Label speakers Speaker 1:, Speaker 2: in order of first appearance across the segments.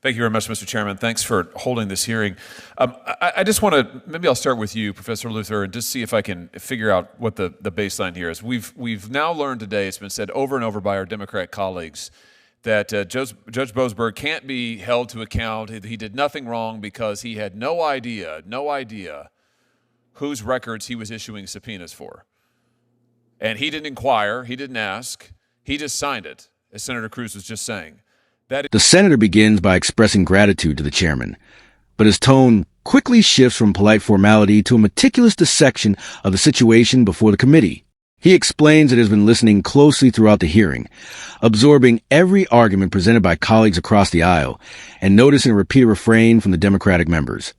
Speaker 1: Thank you very much, Mr. Chairman. Thanks for holding this hearing. I just want to, maybe I'll start with you, Professor Luther, and just see if I can figure out what the baseline here is. We've now learned today, it's been said over and over by our Democrat colleagues, that Judge Boasberg can't be held to account. He did nothing wrong because he had no idea whose records he was issuing subpoenas for. And he didn't inquire, he didn't ask, he just signed it, as Senator Cruz was just saying.
Speaker 2: The senator begins by expressing gratitude to the chairman, but his tone quickly shifts from polite formality to a meticulous dissection of the situation before the committee. He explains that he has been listening closely throughout the hearing, absorbing every argument presented by colleagues across the aisle, and noticing a repeated refrain from the Democratic members.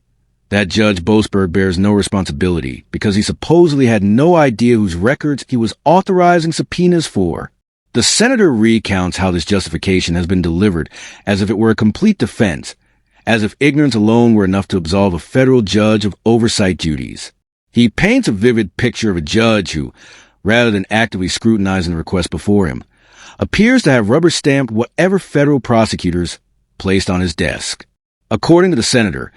Speaker 2: That Judge Boasberg bears no responsibility because he supposedly had no idea whose records he was authorizing subpoenas for. The senator recounts how this justification has been delivered as if it were a complete defense, as if ignorance alone were enough to absolve a federal judge of oversight duties. He paints a vivid picture of a judge who, rather than actively scrutinizing the request before him, appears to have rubber-stamped whatever federal prosecutors placed on his desk. According to the senator,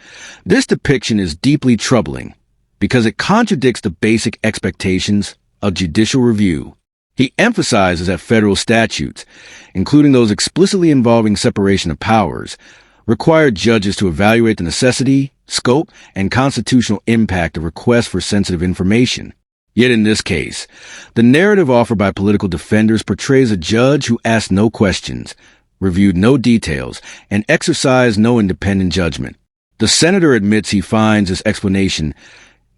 Speaker 2: this depiction is deeply troubling because it contradicts the basic expectations of judicial review. He emphasizes that federal statutes, including those explicitly involving separation of powers, require judges to evaluate the necessity, scope, and constitutional impact of requests for sensitive information. Yet in this case, the narrative offered by political defenders portrays a judge who asked no questions, reviewed no details, and exercised no independent judgment. The senator admits he finds this explanation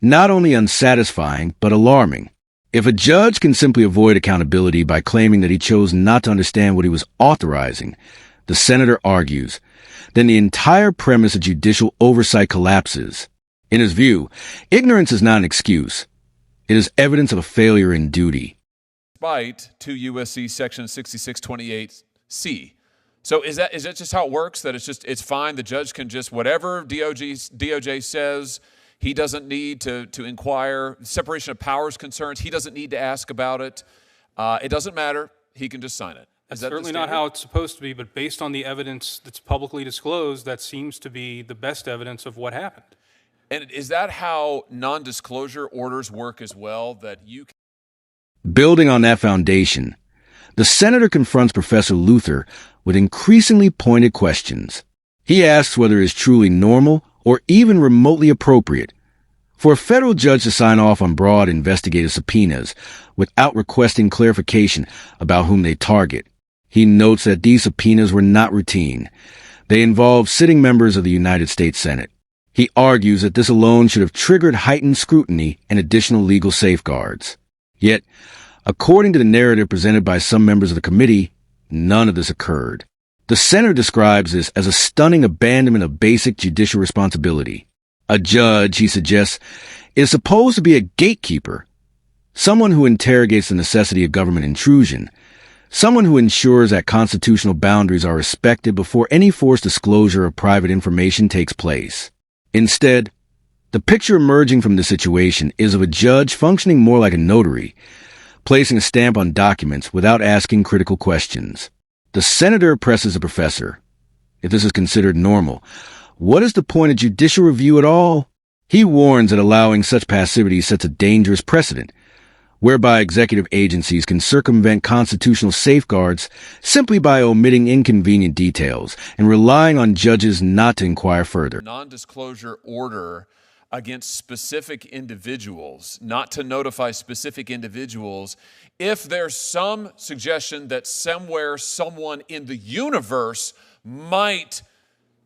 Speaker 2: not only unsatisfying, but alarming. If a judge can simply avoid accountability by claiming that he chose not to understand what he was authorizing, the senator argues, then the entire premise of judicial oversight collapses. In his view, ignorance is not an excuse. It is evidence of a failure in duty.
Speaker 1: Despite 2 U.S.C. section 6628C. So is that just how it works? That it's fine, the judge can just, whatever DOJ says, he doesn't need to inquire. Separation of powers concerns, he doesn't need to ask about it. It doesn't matter. He can just sign it.
Speaker 3: That's certainly not how it's supposed to be, but based on the evidence that's publicly disclosed, that seems to be the best evidence of what happened.
Speaker 1: And is that how non-disclosure orders work as well? That you can...
Speaker 2: Building on that foundation, the senator confronts Professor Luther with increasingly pointed questions. He asks whether it is truly normal or even remotely appropriate for a federal judge to sign off on broad investigative subpoenas without requesting clarification about whom they target. He notes that these subpoenas were not routine. They involved sitting members of the United States Senate. He argues that this alone should have triggered heightened scrutiny and additional legal safeguards. Yet, according to the narrative presented by some members of the committee, none of this occurred. The senator describes this as a stunning abandonment of basic judicial responsibility. A judge, he suggests, is supposed to be a gatekeeper, someone who interrogates the necessity of government intrusion, someone who ensures that constitutional boundaries are respected before any forced disclosure of private information takes place. Instead, the picture emerging from this situation is of a judge functioning more like a notary, placing a stamp on documents without asking critical questions. The senator presses the professor. If this is considered normal, what is the point of judicial review at all? He warns that allowing such passivity sets a dangerous precedent, whereby executive agencies can circumvent constitutional safeguards simply by omitting inconvenient details and relying on judges not to inquire further.
Speaker 1: Non-disclosure order against specific individuals, not to notify specific individuals, if there's some suggestion that somewhere someone in the universe might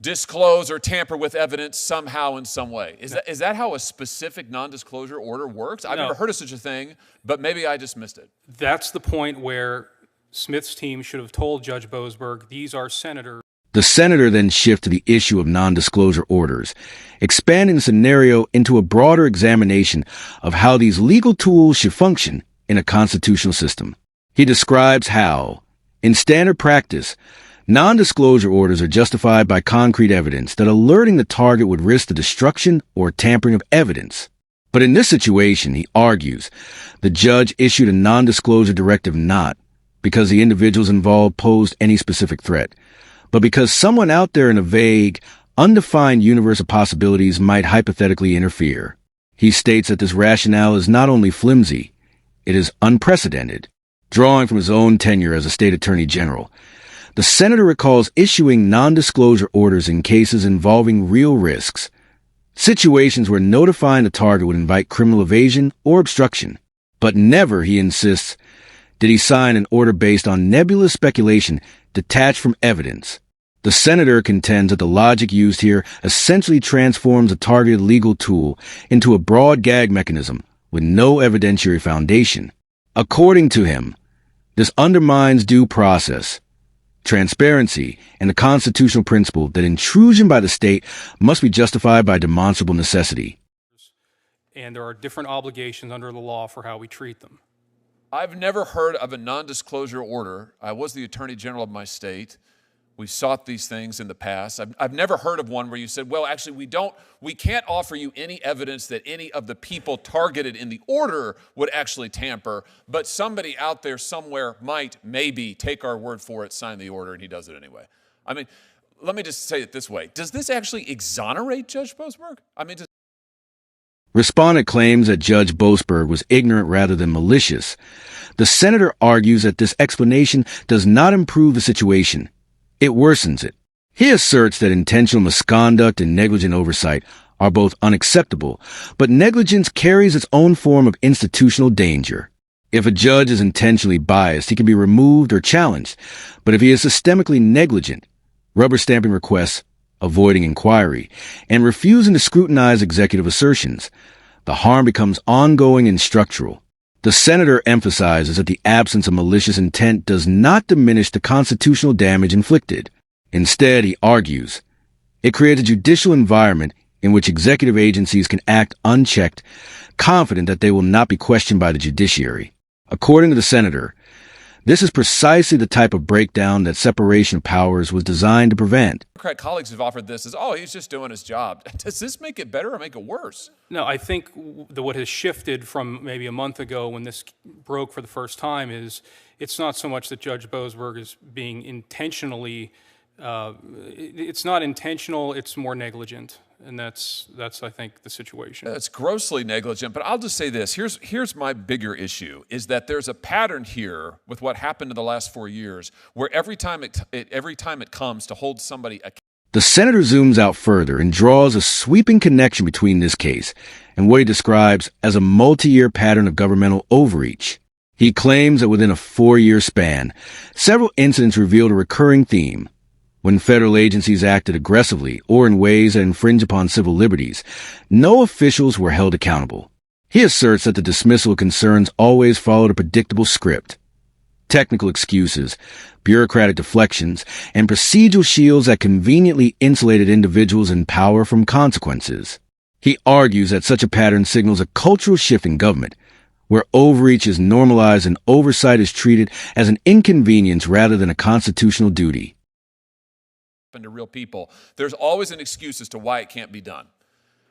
Speaker 1: disclose or tamper with evidence somehow in some way. Is that how a specific non-disclosure order works? I've never heard of such a thing, but maybe I just missed it.
Speaker 3: That's the point where Smith's team should have told Judge Boasberg, these are senators.
Speaker 2: The senator then shifts to the issue of non-disclosure orders, expanding the scenario into a broader examination of how these legal tools should function in a constitutional system. He describes how, in standard practice, non-disclosure orders are justified by concrete evidence that alerting the target would risk the destruction or tampering of evidence. But in this situation, he argues, the judge issued a non-disclosure directive not because the individuals involved posed any specific threat, but because someone out there in a vague, undefined universe of possibilities might hypothetically interfere. He states that this rationale is not only flimsy, it is unprecedented. Drawing from his own tenure as a state attorney general, the senator recalls issuing non-disclosure orders in cases involving real risks, situations where notifying the target would invite criminal evasion or obstruction. But never, he insists, did he sign an order based on nebulous speculation detached from evidence. The senator contends that the logic used here essentially transforms a targeted legal tool into a broad gag mechanism with no evidentiary foundation. According to him, this undermines due process, transparency, and the constitutional principle that intrusion by the state must be justified by demonstrable necessity.
Speaker 3: And there are different obligations under the law for how we treat them.
Speaker 1: I've never heard of a non-disclosure order. I was the attorney general of my state. We sought these things in the past. I've never heard of one where you said, well, actually, we can't offer you any evidence that any of the people targeted in the order would actually tamper, but somebody out there somewhere might maybe take our word for it, sign the order, and he does it anyway. I mean, let me just say it this way. Does this actually exonerate Judge Boasberg?
Speaker 2: Respondent claims that Judge Boasberg was ignorant rather than malicious. The senator argues that this explanation does not improve the situation. It worsens it. He asserts that intentional misconduct and negligent oversight are both unacceptable, but negligence carries its own form of institutional danger. If a judge is intentionally biased, he can be removed or challenged, but if he is systemically negligent, rubber stamping requests, avoiding inquiry, and refusing to scrutinize executive assertions, the harm becomes ongoing and structural. The senator emphasizes that the absence of malicious intent does not diminish the constitutional damage inflicted. Instead, he argues, it creates a judicial environment in which executive agencies can act unchecked, confident that they will not be questioned by the judiciary. According to the senator, this is precisely the type of breakdown that separation of powers was designed to prevent.
Speaker 1: Democrat colleagues have offered this as, he's just doing his job. Does this make it better or make it worse?
Speaker 3: No, I think what has shifted from maybe a month ago when this broke for the first time is it's not so much that Judge Boasberg is being intentionally, it's not intentional, it's more negligent. And that's I think, the situation.
Speaker 1: It's grossly negligent, but I'll just say this. Here's my bigger issue, is that there's a pattern here with what happened in the last 4 years, where every time it comes to hold somebody accountable.
Speaker 2: The senator zooms out further and draws a sweeping connection between this case and what he describes as a multi-year pattern of governmental overreach. He claims that within a 4-year span, several incidents revealed a recurring theme. When federal agencies acted aggressively or in ways that infringe upon civil liberties, no officials were held accountable. He asserts that the dismissal of concerns always followed a predictable script. Technical excuses, bureaucratic deflections, and procedural shields that conveniently insulated individuals in power from consequences. He argues that such a pattern signals a cultural shift in government, where overreach is normalized and oversight is treated as an inconvenience rather than a constitutional duty.
Speaker 1: To real people, there's always an excuse as to why it can't be done.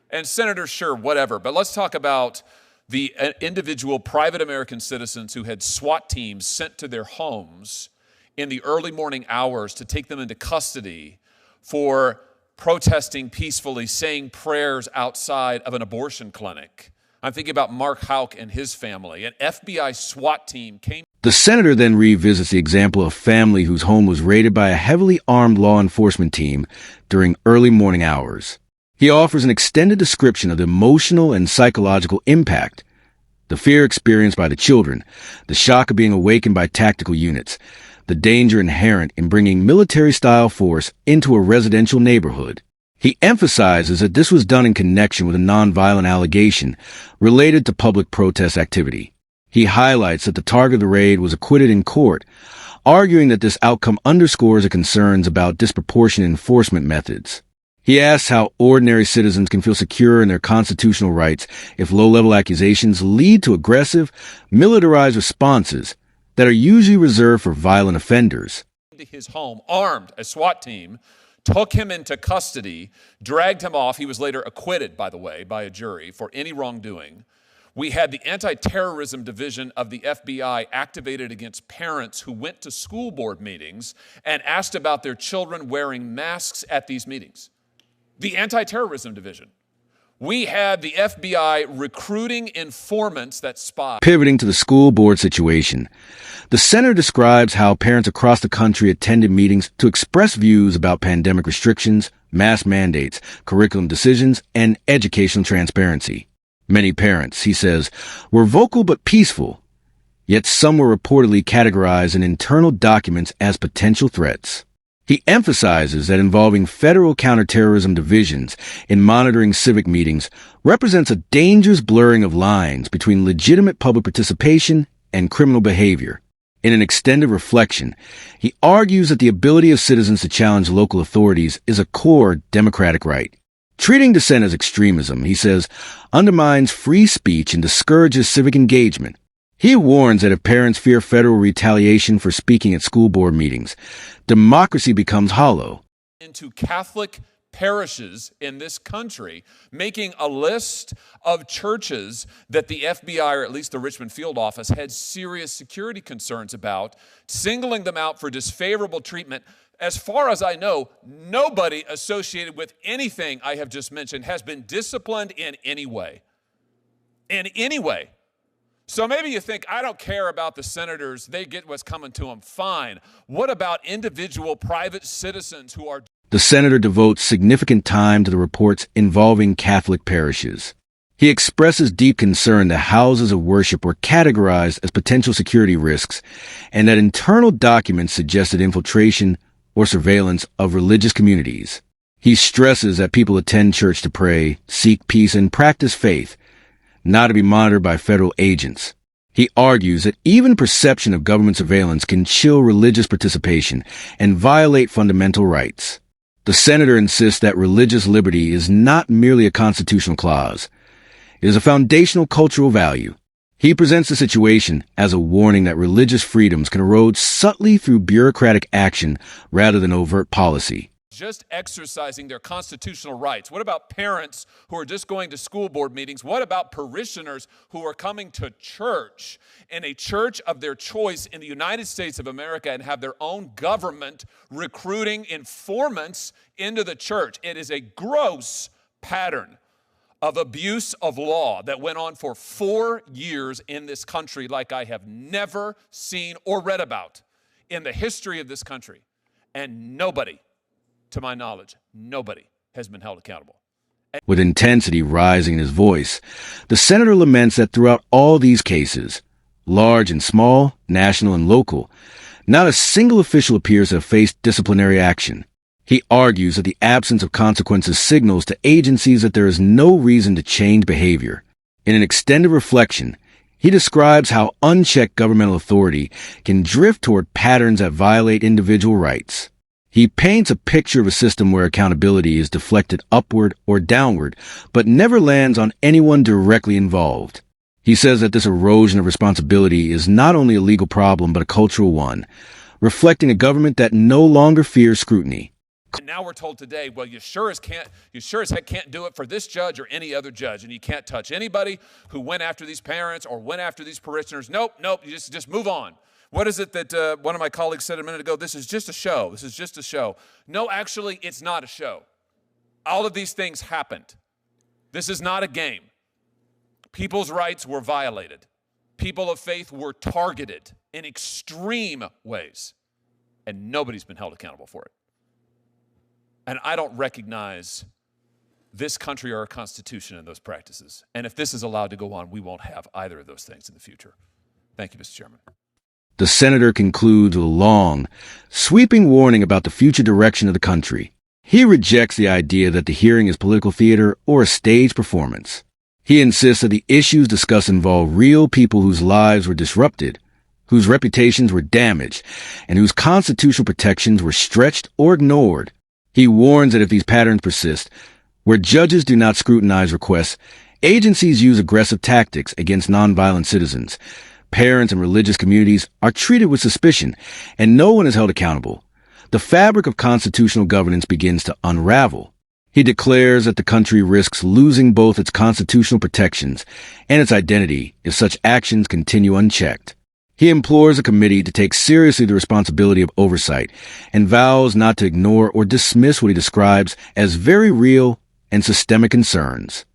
Speaker 1: And senators, sure, whatever, but let's talk about the individual private American citizens who had SWAT teams sent to their homes in the early morning hours to take them into custody for protesting peacefully, saying prayers outside of an abortion clinic. I'm thinking about Mark Houck and his family. An FBI SWAT team came.
Speaker 2: The senator then revisits the example of a family whose home was raided by a heavily armed law enforcement team during early morning hours. He offers an extended description of the emotional and psychological impact, the fear experienced by the children, the shock of being awakened by tactical units, the danger inherent in bringing military-style force into a residential neighborhood. He emphasizes that this was done in connection with a nonviolent allegation related to public protest activity. He highlights that the target of the raid was acquitted in court, arguing that this outcome underscores the concerns about disproportionate enforcement methods. He asks how ordinary citizens can feel secure in their constitutional rights if low-level accusations lead to aggressive, militarized responses that are usually reserved for violent offenders.
Speaker 1: To his home, armed, a SWAT team, took him into custody, dragged him off. He was later acquitted, by the way, by a jury for any wrongdoing. We had the anti-terrorism division of the FBI activated against parents who went to school board meetings and asked about their children wearing masks at these meetings. The anti-terrorism division. We had the FBI recruiting informants that spy.
Speaker 2: Pivoting to the school board situation, the senator describes how parents across the country attended meetings to express views about pandemic restrictions, mask mandates, curriculum decisions, and educational transparency. Many parents, he says, were vocal but peaceful, yet some were reportedly categorized in internal documents as potential threats. He emphasizes that involving federal counterterrorism divisions in monitoring civic meetings represents a dangerous blurring of lines between legitimate public participation and criminal behavior. In an extended reflection, he argues that the ability of citizens to challenge local authorities is a core democratic right. Treating dissent as extremism, he says, undermines free speech and discourages civic engagement. He warns that if parents fear federal retaliation for speaking at school board meetings, democracy becomes hollow.
Speaker 1: Into Catholic parishes in this country, making a list of churches that the FBI, or at least the Richmond field office, had serious security concerns about, singling them out for disfavorable treatment. As far as I know, nobody associated with anything I have just mentioned has been disciplined in any way. In any way. So maybe you think, I don't care about the senators, they get what's coming to them, fine. What about individual private citizens who are...
Speaker 2: The senator devotes significant time to the reports involving Catholic parishes. He expresses deep concern that houses of worship were categorized as potential security risks and that internal documents suggested infiltration or surveillance of religious communities. He stresses that people attend church to pray, seek peace, and practice faith, not to be monitored by federal agents. He argues that even perception of government surveillance can chill religious participation and violate fundamental rights. The senator insists that religious liberty is not merely a constitutional clause. It is a foundational cultural value. He presents the situation as a warning that religious freedoms can erode subtly through bureaucratic action rather than overt policy.
Speaker 1: Just exercising their constitutional rights? What about parents who are just going to school board meetings? What about parishioners who are coming to church in a church of their choice in the United States of America and have their own government recruiting informants into the church? It is a gross pattern of abuse of law that went on for 4 years in this country like I have never seen or read about in the history of this country. And nobody, to my knowledge, nobody has been held accountable.
Speaker 2: With intensity rising in his voice, the senator laments that throughout all these cases, large and small, national and local, not a single official appears to have faced disciplinary action. He argues that the absence of consequences signals to agencies that there is no reason to change behavior. In an extended reflection, he describes how unchecked governmental authority can drift toward patterns that violate individual rights. He paints a picture of a system where accountability is deflected upward or downward, but never lands on anyone directly involved. He says that this erosion of responsibility is not only a legal problem, but a cultural one, reflecting a government that no longer fears scrutiny.
Speaker 1: And now we're told today, well, you sure as heck can't do it for this judge or any other judge, and you can't touch anybody who went after these parents or went after these parishioners. Nope, you just move on. What is it that one of my colleagues said a minute ago? This is just a show. This is just a show. No, actually, it's not a show. All of these things happened. This is not a game. People's rights were violated. People of faith were targeted in extreme ways, and nobody's been held accountable for it. And I don't recognize this country or our Constitution in those practices. And if this is allowed to go on, we won't have either of those things in the future. Thank you, Mr. Chairman.
Speaker 2: The senator concludes with a long, sweeping warning about the future direction of the country. He rejects the idea that the hearing is political theater or a stage performance. He insists that the issues discussed involve real people whose lives were disrupted, whose reputations were damaged, and whose constitutional protections were stretched or ignored. He warns that if these patterns persist, where judges do not scrutinize requests, agencies use aggressive tactics against nonviolent citizens, parents and religious communities are treated with suspicion, and no one is held accountable. The fabric of constitutional governance begins to unravel. He declares that the country risks losing both its constitutional protections and its identity if such actions continue unchecked. He implores the committee to take seriously the responsibility of oversight and vows not to ignore or dismiss what he describes as very real and systemic concerns.